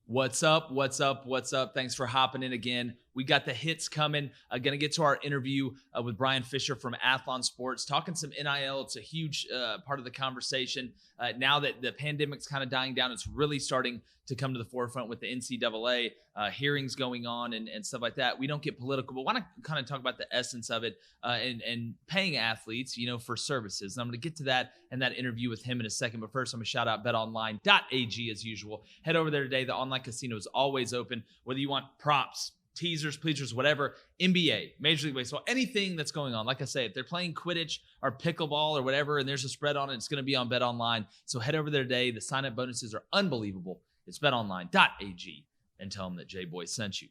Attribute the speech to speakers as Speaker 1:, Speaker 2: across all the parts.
Speaker 1: What's up? What's up? What's up? Thanks for hopping in again. We got the hits coming. Going to get to our interview with Brian Fisher from Athlon Sports, talking some NIL. It's a huge part of the conversation. Now that the pandemic's kind of dying down, it's really starting to come to the forefront with the NCAA hearings going on and stuff like that. We don't get political, but want to kind of talk about the essence of it and paying athletes, for services. And I'm going to get to that and that interview with him in a second. But first, I'm going to shout out betonline.ag as usual. Head over there today. The online casino is always open, whether you want props, teasers, pleasers, whatever, NBA, Major League Baseball, anything that's going on. Like I say, if they're playing Quidditch or pickleball or whatever, and there's a spread on it, it's going to be on BetOnline. So head over there today. The sign-up bonuses are unbelievable. It's betonline.ag and tell them that Jboy sent you.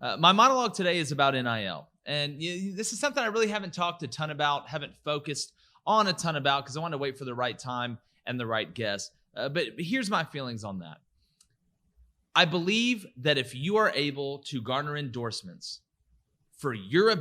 Speaker 1: My monologue today is about NIL. And this is something I really haven't talked a ton about, haven't focused on a ton about because I want to wait for the right time and the right guest. But here's my feelings on that. I believe that if you are able to garner endorsements for your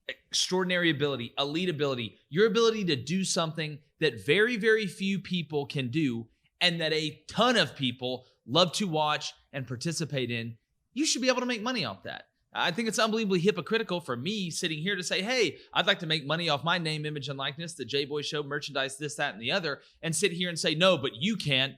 Speaker 1: extraordinary ability, elite ability, your ability to do something that very, very few people can do and that a ton of people love to watch and participate in, you should be able to make money off that. I think it's unbelievably hypocritical for me sitting here to say, hey, I'd like to make money off my name, image, and likeness, the Jboy Show, merchandise, this, that, and the other, and sit here and say, no, but you can't,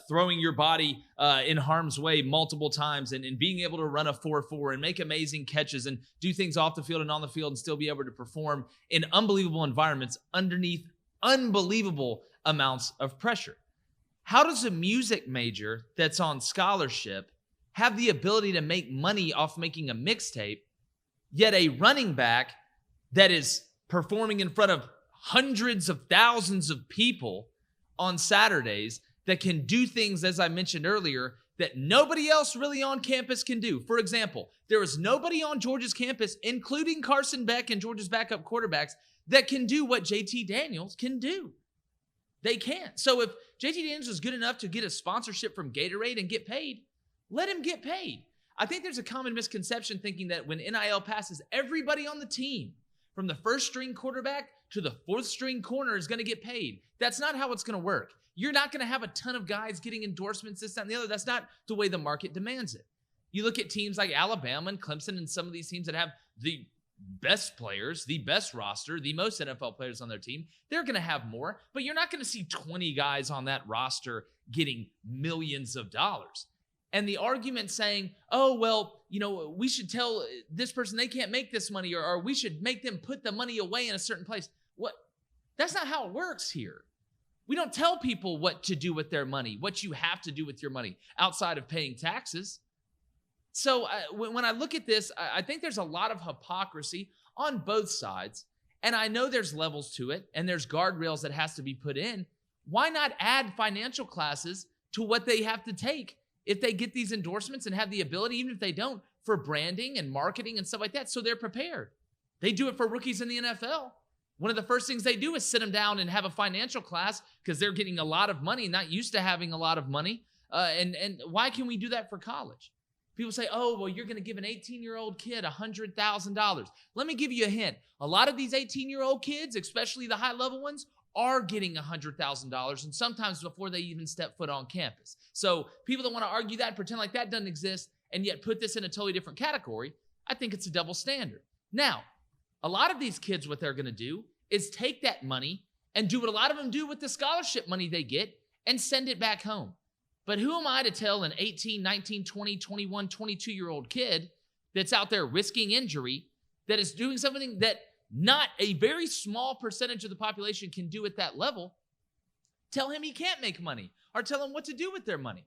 Speaker 1: throwing your body in harm's way multiple times and being able to run a 4.4 and make amazing catches and do things off the field and on the field and still be able to perform in unbelievable environments underneath unbelievable amounts of pressure. How does a music major that's on scholarship have the ability to make money off making a mixtape, yet a running back that is performing in front of hundreds of thousands of people on Saturdays that can do things, as I mentioned earlier, that nobody else really on campus can do? For example, there is nobody on Georgia's campus, including Carson Beck and Georgia's backup quarterbacks, that can do what JT Daniels can do. They can't. So if JT Daniels is good enough to get a sponsorship from Gatorade and get paid, let him get paid. I think there's a common misconception thinking that when NIL passes, everybody on the team, from the first string quarterback to the fourth string corner, is going to get paid. That's not how it's going to work. You're not going to have a ton of guys getting endorsements, this, that, and the other. That's not the way the market demands it. You look at teams like Alabama and Clemson and some of these teams that have the best players, the best roster, the most NFL players on their team, they're going to have more, but you're not going to see 20 guys on that roster getting millions of dollars. And the argument saying, oh, well, we should tell this person they can't make this money or we should make them put the money away in a certain place. What? That's not how it works here. We don't tell people what to do with their money, what you have to do with your money outside of paying taxes. So when I look at this, I think there's a lot of hypocrisy on both sides. And I know there's levels to it and there's guardrails that has to be put in. Why not add financial classes to what they have to take if they get these endorsements and have the ability, even if they don't, for branding and marketing and stuff like that, so they're prepared? They do it for rookies in the NFL. One of the first things they do is sit them down and have a financial class because they're getting a lot of money, not used to having a lot of money. And why can we do that for college? People say, oh, well, you're going to give an 18-year-old kid $100,000. Let me give you a hint. A lot of these 18-year-old kids, especially the high-level ones, are getting $100,000 and sometimes before they even step foot on campus. So people that want to argue that, pretend like that doesn't exist, and yet put this in a totally different category, I think it's a double standard. Now, a lot of these kids, what they're going to do is take that money and do what a lot of them do with the scholarship money they get and send it back home. But who am I to tell an 18, 19, 20, 21, 22-year-old kid that's out there risking injury that is doing something that not a very small percentage of the population can do at that level? Tell him he can't make money or tell him what to do with their money.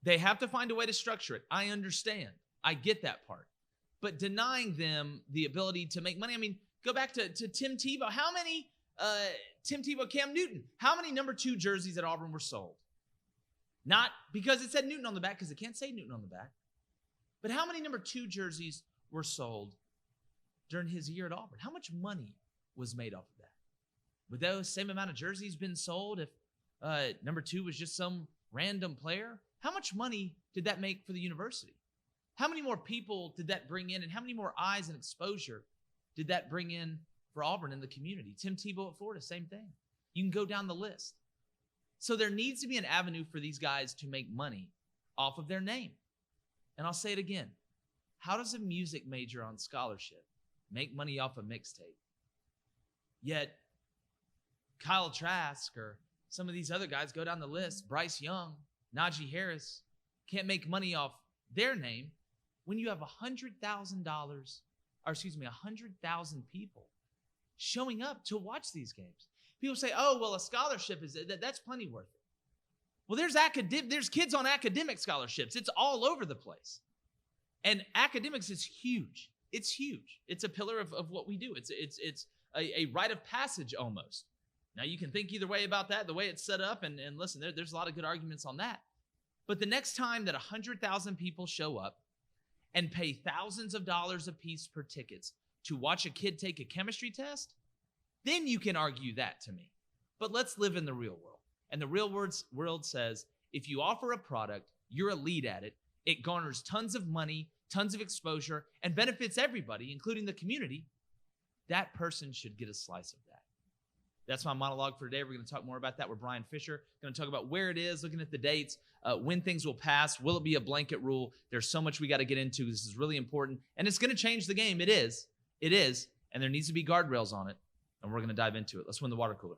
Speaker 1: They have to find a way to structure it. I understand. I get that part. But denying them the ability to make money, go back to Tim Tebow. How many, Cam Newton, how many number 2 jerseys at Auburn were sold? Not because it said Newton on the back, because it can't say Newton on the back. But how many number 2 jerseys were sold during his year at Auburn? How much money was made off of that? Would those same amount of jerseys been sold if number 2 was just some random player? How much money did that make for the university? How many more people did that bring in, and how many more eyes and exposure did that bring in for Auburn in the community? Tim Tebow at Florida, same thing. You can go down the list. So there needs to be an avenue for these guys to make money off of their name. And I'll say it again. How does a music major on scholarship make money off a mixtape? Yet Kyle Trask or some of these other guys go down the list, Bryce Young, Najee Harris, can't make money off their name when you have $100,000, or excuse me, 100,000 people showing up to watch these games. People say, oh, well, a scholarship, that's plenty worth it. Well, there's kids on academic scholarships. It's all over the place. And academics is huge. It's huge. It's a pillar of what we do. It's a rite of passage almost. Now, you can think either way about that, the way it's set up. And listen, there's a lot of good arguments on that. But the next time that 100,000 people show up and pay thousands of dollars a piece per tickets to watch a kid take a chemistry test, then you can argue that to me. But let's live in the real world. And the real world says, if you offer a product, you're elite at it, it garners tons of money, tons of exposure, and benefits everybody, including the community, that person should get a slice of that. That's my monologue for today. We're going to talk more about that with Brian Fisher. Going to talk about where it is, looking at the dates, when things will pass. Will it be a blanket rule? There's so much we got to get into. This is really important, and it's going to change the game. It is, and there needs to be guardrails on it, and we're going to dive into it. Let's win the water cooler.